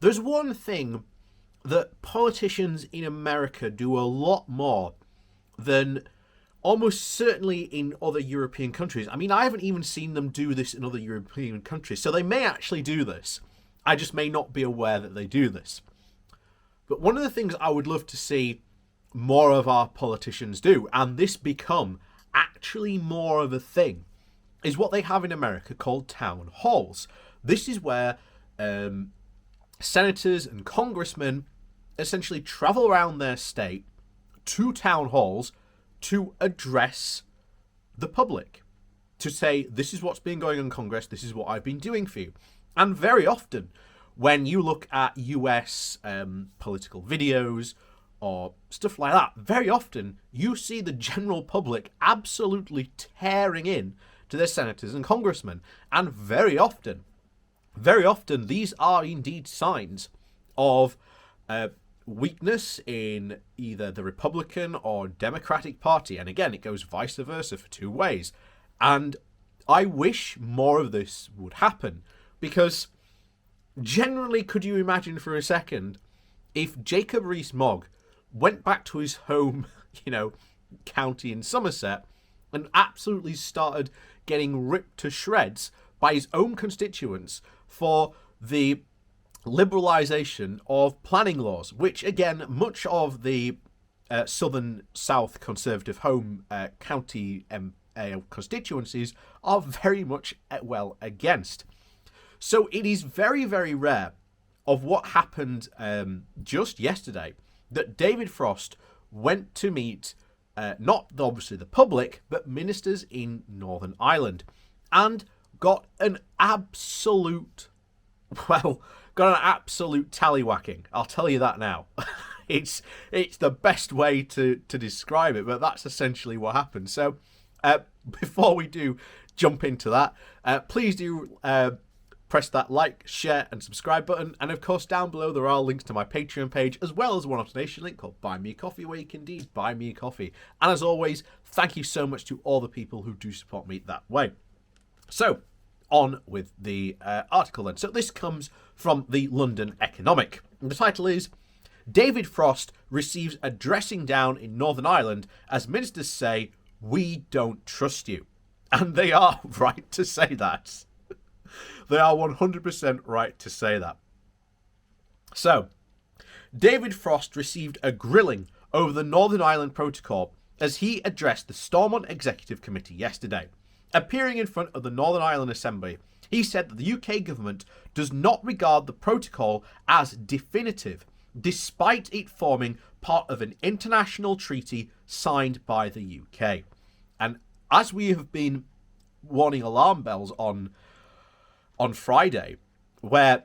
There's one thing that politicians in America do a lot more than almost certainly in other European countries. I mean, I haven't even seen them do this in other European countries, so they may actually do this. I just may not be aware that they do this. But one of the things I would love to see more of our politicians do, and this become actually more of a thing, is what they have in America called town halls. This is where senators and congressmen essentially travel around their state to town halls to address the public, to say, this is what's been going on in Congress, this is what I've been doing for you. And very often, when you look at US political videos or stuff like that, very often you see the general public absolutely tearing in to their senators and congressmen. And very often, these are indeed signs of weakness in either the Republican or Democratic Party. And again, it goes vice versa for two ways. And I wish more of this would happen, because generally, could you imagine for a second if Jacob Rees-Mogg went back to his home, county in Somerset and absolutely started getting ripped to shreds by his own constituents for the liberalisation of planning laws, which again, much of the southern South Conservative home county constituencies are very much against. So it is very, very rare of what happened just yesterday that David Frost went to meet not obviously the public, but ministers in Northern Ireland, and got an absolute tallywhacking. I'll tell you that now. It's the best way to describe it, but that's essentially what happened. So before we do jump into that, please do press that like, share and subscribe button. And of course, down below there are links to my Patreon page, as well as one donation link called Buy Me a Coffee, where you can indeed buy me a coffee. And as always, thank you so much to all the people who do support me that way. So on with the article then. So this comes from the London Economic. And the title is, David Frost receives a dressing down in Northern Ireland as ministers say, we don't trust you. And they are right to say that. They are 100% right to say that. So, David Frost received a grilling over the Northern Ireland Protocol as he addressed the Stormont Executive Committee yesterday. Appearing in front of the Northern Ireland Assembly, he said that the UK government does not regard the protocol as definitive, despite it forming part of an international treaty signed by the UK. And as we have been warning alarm bells on Friday, where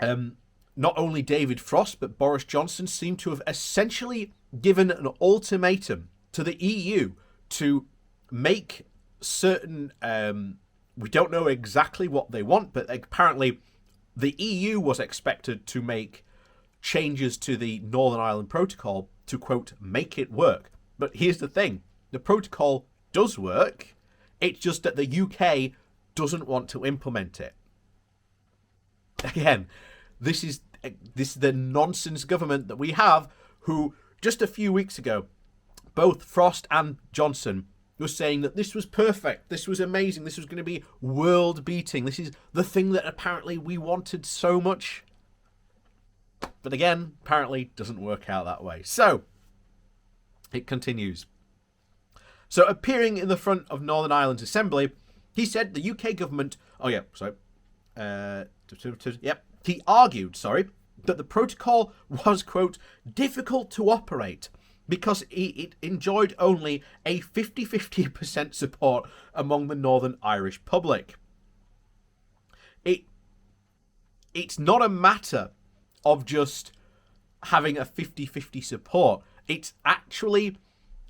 not only David Frost but Boris Johnson seem to have essentially given an ultimatum to the EU to make certain, we don't know exactly what they want, but apparently the EU was expected to make changes to the Northern Ireland Protocol to, quote, make it work. But here's the thing, the protocol does work, it's just that the UK doesn't want to implement it. Again, this is the nonsense government that we have, who just a few weeks ago, both Frost and Johnson were saying that this was perfect, this was amazing, this was going to be world beating, this is the thing that apparently we wanted so much. But again, apparently doesn't work out that way. So, it continues. So, appearing in the front of Northern Ireland's Assembly, he said the UK government... He argued, that the protocol was, quote, difficult to operate because it enjoyed only a 50% support among the Northern Irish public. It's not a matter of just having a 50-50 support. It's actually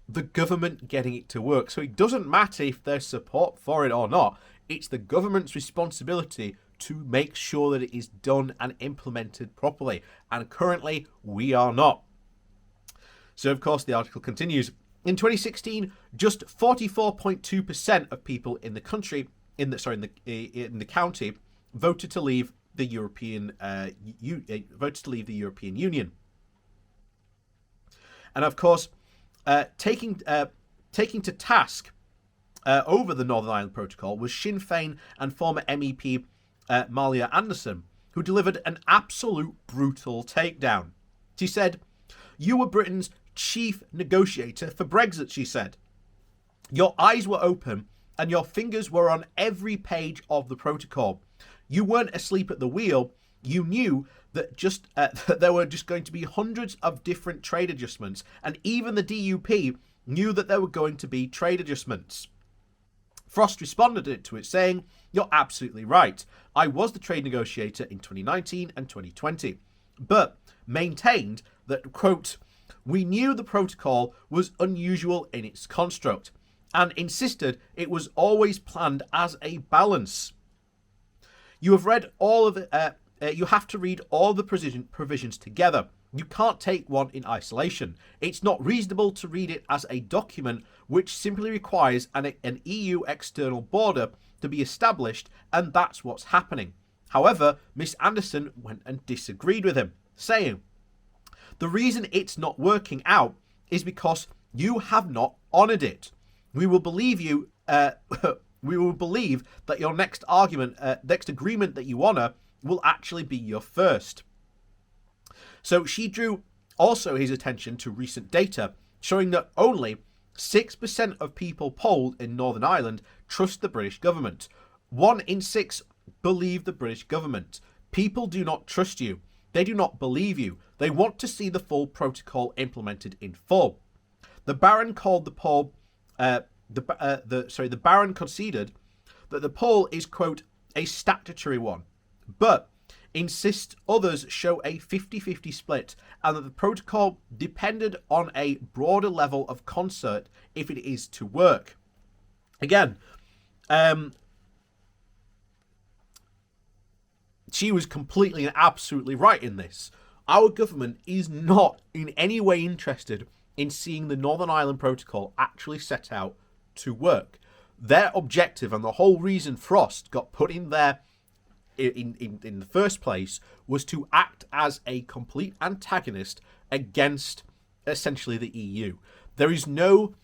the government getting it to work. So it doesn't matter if there's support for it or not. It's the government's responsibility to make sure that it is done and implemented properly. And currently, we are not. So, of course, the article continues. In 2016, just 44.2% of people in the country, in the county, voted to leave the European voted to leave the European Union. And of course, taking to task over the Northern Ireland Protocol was Sinn Féin and former MEP Máire Anderson, who delivered an absolute brutal takedown. She said, "You were Britain's chief negotiator for Brexit," she said. "Your eyes were open and your fingers were on every page of the protocol. You weren't asleep at the wheel. You knew that that there were just going to be hundreds of different trade adjustments, and even the DUP knew that there were going to be trade adjustments." Frost responded to it saying, "You're absolutely right. I was the trade negotiator in 2019 and 2020, but maintained that, quote, we knew the protocol was unusual in its construct and insisted it was always planned as a balance. You have read all of the, you have to read all the provisions together. You can't take one in isolation. It's not reasonable to read it as a document which simply requires an EU external border to be established, and that's what's happening." However, Miss Anderson went and disagreed with him, saying, "The reason it's not working out is because you have not honoured it. We will believe you. We will believe that your next agreement that you honour will actually be your first." So she drew also his attention to recent data showing that only 6% of people polled in Northern Ireland trust the British government. 1 in 6 believe the British government. People do not trust you. They do not believe you. They want to see the full protocol implemented in full. The Baron called the poll. The Baron conceded that the poll is, quote, a statutory one, but insists others show a 50-50 split and that the protocol depended on a broader level of concert if it is to work. Again, she was completely and absolutely right in this. Our government is not in any way interested in seeing the Northern Ireland Protocol actually set out to work. Their objective and the whole reason Frost got put in there in the first place was to act as a complete antagonist against essentially the EU. There is no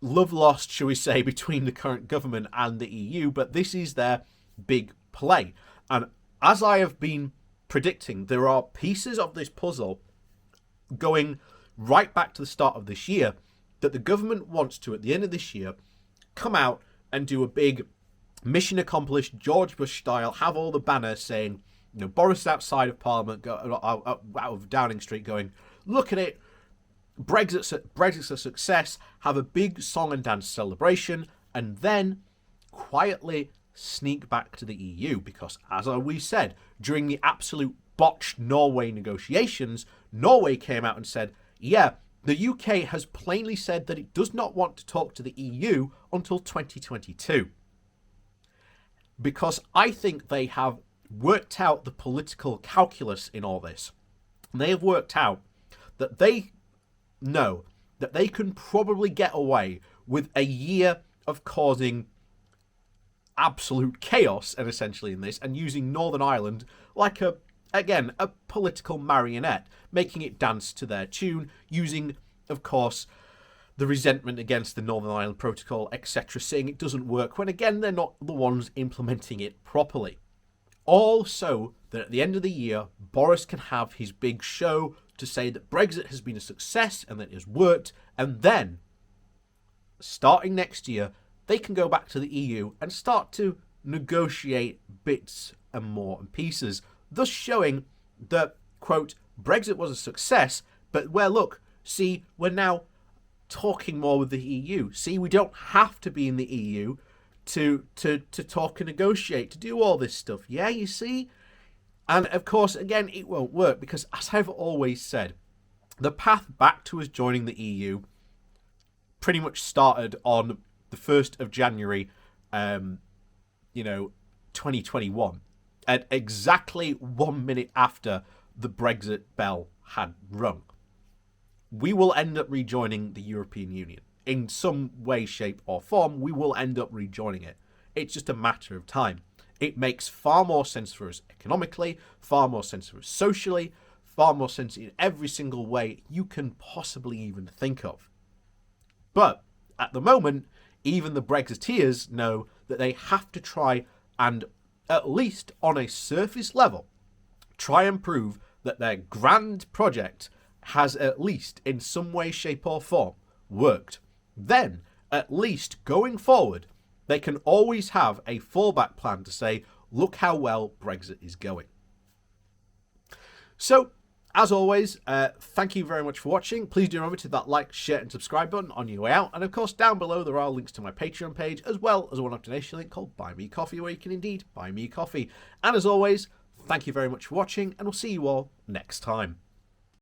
love lost, shall we say, between the current government and the EU, but this is their big play. And as I have been predicting, there are pieces of this puzzle going right back to the start of this year that the government wants to, at the end of this year, come out and do a big mission accomplished, George Bush style, have all the banners saying, you know, Boris outside of Parliament, out of Downing Street going, look at it, Brexit's a success, have a big song and dance celebration, and then quietly sneak back to the EU. Because, as we said, during the absolute botched Norway negotiations, Norway came out and said, yeah, the UK has plainly said that it does not want to talk to the EU until 2022. Because I think they have worked out the political calculus in all this. They have worked out that they know that they can probably get away with a year of causing absolute chaos, and essentially in this, and using Northern Ireland like a political marionette, making it dance to their tune, using, of course, the resentment against the Northern Ireland Protocol, etc., saying it doesn't work, when again they're not the ones implementing it properly. All so that at the end of the year, Boris can have his big show to say that Brexit has been a success and that it has worked, and then, starting next year, they can go back to the EU and start to negotiate bits and more and pieces, thus showing that, quote, Brexit was a success, but well, look, see, we're now talking more with the EU. See, we don't have to be in the EU to talk and negotiate, to do all this stuff. Yeah, you see? And of course, again, it won't work because, as I've always said, the path back to us joining the EU pretty much started on the 1st of January, 2021, at exactly 1 minute after the Brexit bell had rung. We will end up rejoining the European Union. In some way, shape or form, we will end up rejoining it. It's just a matter of time. It makes far more sense for us economically, far more sense for us socially, far more sense in every single way you can possibly even think of. But at the moment, even the Brexiteers know that they have to try and, at least on a surface level, try and prove that their grand project has at least in some way, shape or form worked. Then, at least going forward, they can always have a fallback plan to say, look how well Brexit is going. So, as always, thank you very much for watching. Please do remember to hit that like, share and subscribe button on your way out. And of course, down below there are links to my Patreon page, as well as a one-off donation link called Buy Me Coffee, where you can indeed buy me coffee. And as always, thank you very much for watching, and we'll see you all next time.